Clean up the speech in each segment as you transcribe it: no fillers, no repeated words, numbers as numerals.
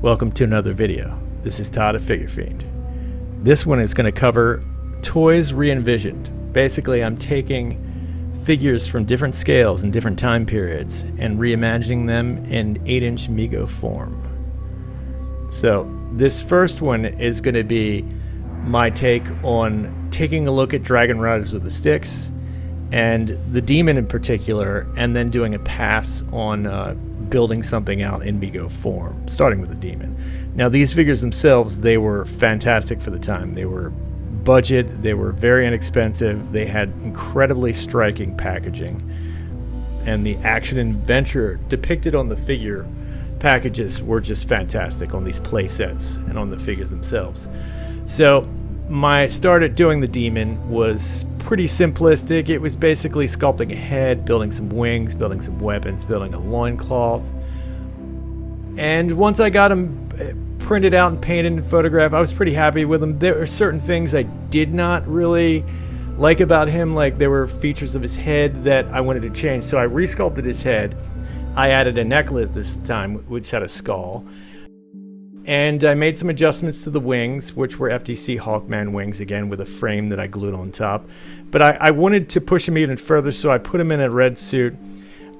Welcome to another video. This is Todd of Figure Fiend. This one is going to cover toys re-envisioned. Basically, I'm taking figures from different scales and different time periods and reimagining them in 8-inch Mego form. So this first one is going to be my take on taking a look at Dragon Riders with the Sticks and the Demon in particular, and then doing a pass on building something out in Mego form, starting with the Demon. Now these figures themselves, they were fantastic for the time. They were budget, they were very inexpensive, they had incredibly striking packaging, and the action and adventure depicted on the figure packages were just fantastic on these play sets and on the figures themselves. So my start at doing the Demon was pretty simplistic. It was basically sculpting a head, building some wings, building some weapons, building a loincloth. And once I got him printed out and painted and photographed, I was pretty happy with him. There are certain things I did not really like about him, like there were features of his head that I wanted to change. So I resculpted his head. I added a necklet this time, which had a skull. And I made some adjustments to the wings, which were FTC Hawkman wings, again, with a frame that I glued on top. But I wanted to push him even further, so I put him in a red suit.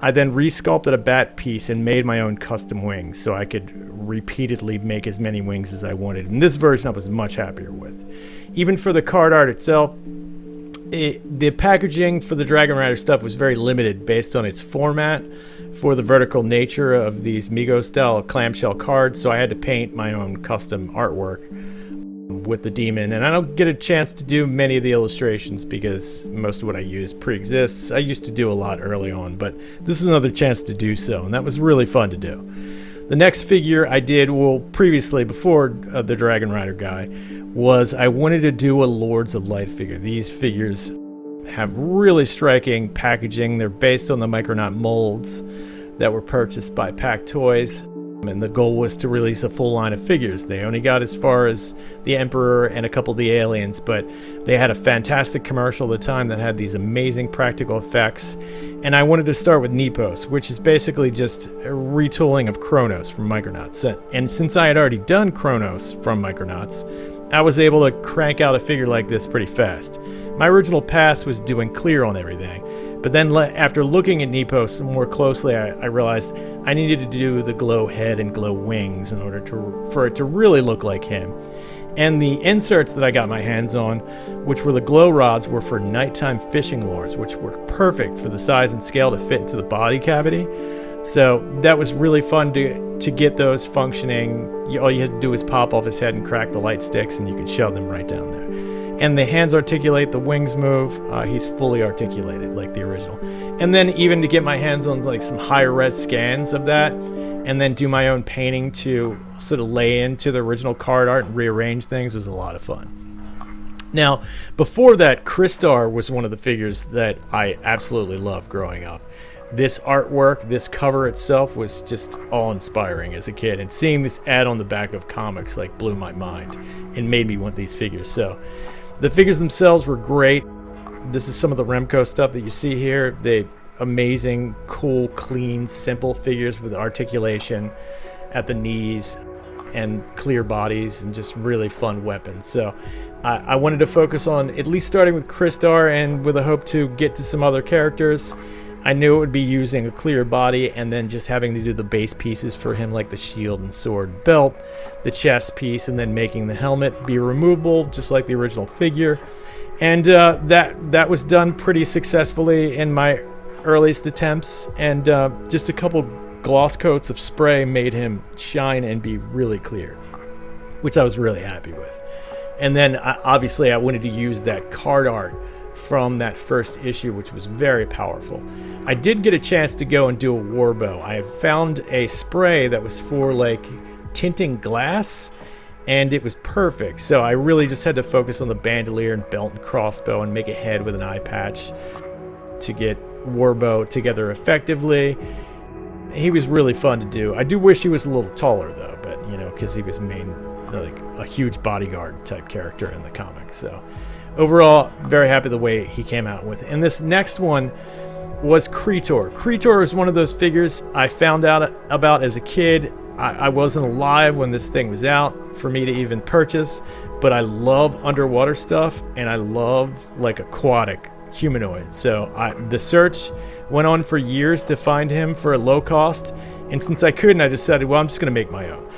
I then resculpted a bat piece and made my own custom wings, so I could repeatedly make as many wings as I wanted. And this version I was much happier with. Even for the card art itself, the packaging for the Dragon Rider stuff was very limited based on its format for the vertical nature of these Mego style clamshell cards, so I had to paint my own custom artwork with the Demon. And I don't get a chance to do many of the illustrations because most of what I use pre-exists. I used to do a lot early on, but this is another chance to do so, and that was really fun to do. The next figure I did, well, previously before the Dragon Rider guy, was I wanted to do a Lords of Light figure. These figures have really striking packaging. They're based on the Micronaut molds that were purchased by Pack Toys, and the goal was to release a full line of figures. They only got as far as the Emperor and a couple of the aliens, but they had a fantastic commercial at the time that had these amazing practical effects. And I wanted to start with Nepos, which is basically just a retooling of Kronos from Micronauts. And since I had already done Kronos from Micronauts, I was able to crank out a figure like this pretty fast. My original pass was doing clear on everything, but then after looking at Nepos more closely, I realized I needed to do the glow head and glow wings in order for it to really look like him. And the inserts that I got my hands on, which were the glow rods, were for nighttime fishing lures, which were perfect for the size and scale to fit into the body cavity. So that was really fun to get those functioning. All you had to do was pop off his head and crack the light sticks, and you could shove them right down there. And the hands articulate, the wings move. He's fully articulated like the original. And then even to get my hands on like some higher res scans of that, and then do my own painting to sort of lay into the original card art and rearrange things was a lot of fun. Now, before that, Crystar was one of the figures that I absolutely loved growing up. This artwork, this cover itself was just awe-inspiring as a kid, and seeing this ad on the back of comics like blew my mind and made me want these figures. So the figures themselves were great. This is some of the Remco stuff that you see here. They amazing, cool, clean, simple figures with articulation at the knees and clear bodies and just really fun weapons. So I wanted to focus on at least starting with Crystar, and with a hope to get to some other characters. I knew it would be using a clear body and then just having to do the base pieces for him, like the shield and sword belt, the chest piece, and then making the helmet be removable just like the original figure. And that was done pretty successfully in my earliest attempts, and just a couple gloss coats of spray made him shine and be really clear, which I was really happy with. And then obviously I wanted to use that card art from that first issue, which was very powerful. I did get a chance to go and do a warbow. I had found a spray that was for like tinting glass, and it was perfect. So I really just had to focus on the bandolier and belt and crossbow and make a head with an eye patch to get warbow together effectively. He was really fun to do. I do wish he was a little taller though, but you know, because he was like a huge bodyguard type character in the comics. So overall, very happy the way he came out with it. And this next one was Kretor. Kretor is one of those figures I found out about as a kid I wasn't alive when this thing was out for me to even purchase, but I love underwater stuff and I love like aquatic humanoids. So the search went on for years to find him for a low cost, and since I couldn't, I decided, well, I'm just going to make my own.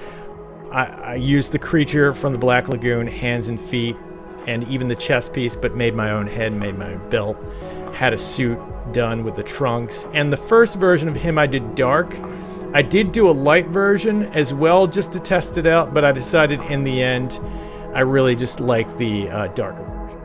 I used the creature from the Black Lagoon, hands and feet, and even the chest piece, but made my own head, made my own belt, had a suit done with the trunks. And the first version of him I did dark. I did do a light version as well just to test it out, but I decided in the end I really just like the darker version.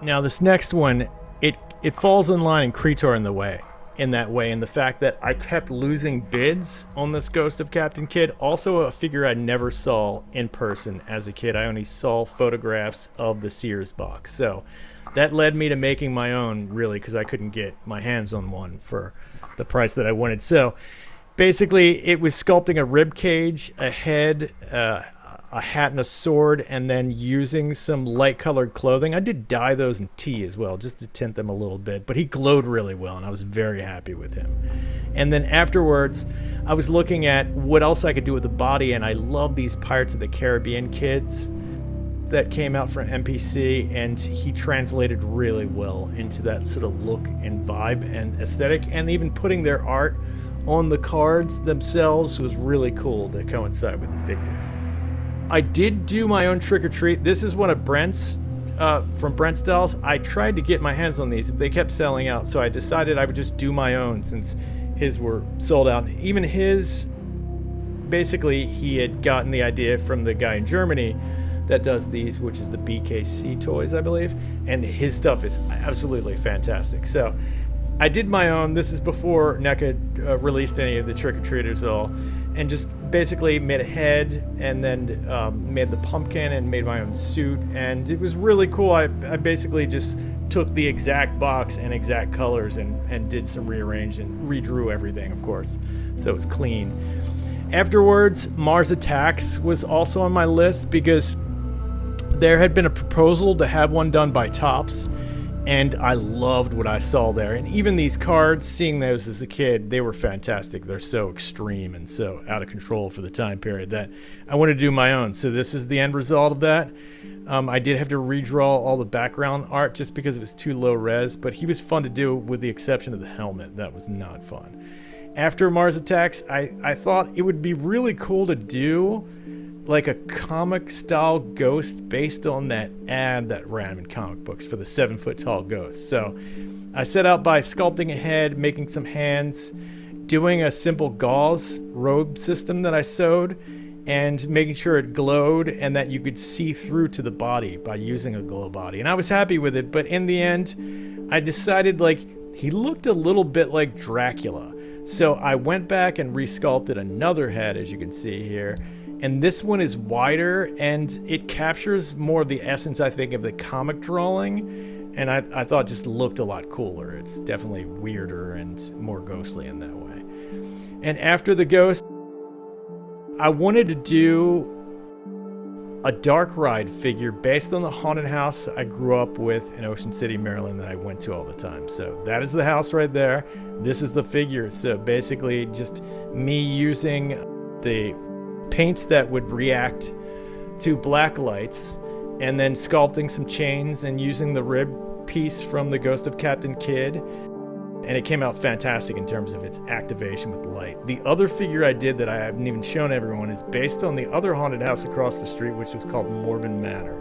Now this next one, it falls in line in Kretor in that way, and the fact that I kept losing bids on this Ghost of Captain Kidd. Also a figure I never saw in person as a kid. I only saw photographs of the Sears box. So that led me to making my own, really, because I couldn't get my hands on one for the price that I wanted. So basically it was sculpting a rib cage, a head, a hat and a sword, and then using some light colored clothing. I did dye those in tea as well, just to tint them a little bit, but he glowed really well and I was very happy with him. And then afterwards, I was looking at what else I could do with the body, and I love these Pirates of the Caribbean kids that came out from MPC, and he translated really well into that sort of look and vibe and aesthetic, and even putting their art on the cards themselves was really cool to coincide with the figure. I did do my own trick or treat. This is one of Brent's, from Brent's Dolls. I tried to get my hands on these, but they kept selling out, so I decided I would just do my own since his were sold out. Even his, basically, he had gotten the idea from the guy in Germany that does these, which is the BKC Toys, I believe, and his stuff is absolutely fantastic. So I did my own. This is before NECA released any of the Trick or Treaters at all, and just basically made a head, and then made the pumpkin and made my own suit, and it was really cool. I basically just took the exact box and exact colors and did some rearrange and redrew everything, of course, so it was clean. Afterwards, Mars Attacks was also on my list because there had been a proposal to have one done by Topps, and I loved what I saw there. And even these cards, seeing those as a kid, they were fantastic. They're so extreme and so out of control for the time period that I wanted to do my own. So this is the end result of that. I did have to redraw all the background art just because it was too low res, but he was fun to do with the exception of the helmet. That was not fun. After Mars Attacks, I thought it would be really cool to do like a comic style ghost based on that ad that ran in comic books for the 7-foot tall ghost. So I set out by sculpting a head, making some hands, doing a simple gauze robe system that I sewed, and making sure it glowed and that you could see through to the body by using a glow body. And I was happy with it, but in the end, I decided like he looked a little bit like Dracula. So I went back and resculpted another head, as you can see here. And this one is wider, and it captures more of the essence, I think, of the comic drawing. And I thought it just looked a lot cooler. It's definitely weirder and more ghostly in that way. And after the ghost, I wanted to do a dark ride figure based on the haunted house I grew up with in Ocean City, Maryland, that I went to all the time. So that is the house right there. This is the figure. So basically just me using the paints that would react to black lights, and then sculpting some chains and using the rib piece from the Ghost of Captain Kidd, and it came out fantastic in terms of its activation with light. The other figure I did that I haven't even shown everyone is based on the other haunted house across the street, which was called Morbin Manor.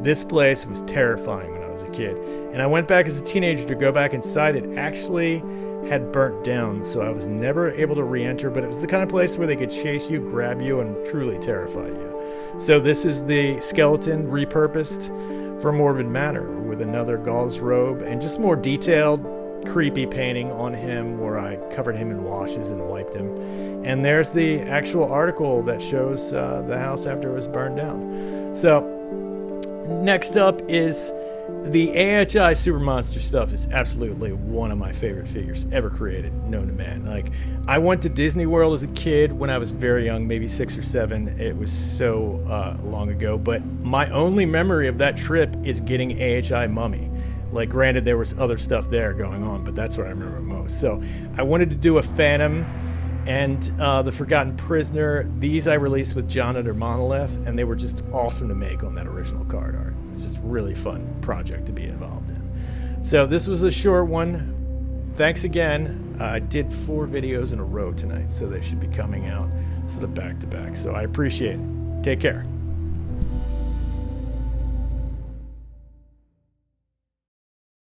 This place was terrifying when I was a kid, and I went back as a teenager to go back inside. It actually had burnt down, so I was never able to re-enter, but it was the kind of place where they could chase you, grab you, and truly terrify you. So this is the skeleton repurposed for Morbin Manor with another gauze robe and just more detailed, creepy painting on him where I covered him in washes and wiped him. And there's the actual article that shows the house after it was burned down. So next up is the AHI Super Monster stuff. Is absolutely one of my favorite figures ever created, known to man. Like, I went to Disney World as a kid when I was very young, maybe 6 or 7. It was so long ago, but my only memory of that trip is getting AHI Mummy. Like, granted, there was other stuff there going on, but that's what I remember most. So I wanted to do a Phantom And the Forgotten Prisoner, these I released with John under Monolith, and they were just awesome to make on that original card art. It's just a really fun project to be involved in. So this was a short one. Thanks again. I did 4 videos in a row tonight, so they should be coming out sort of back to back. So I appreciate it. Take care.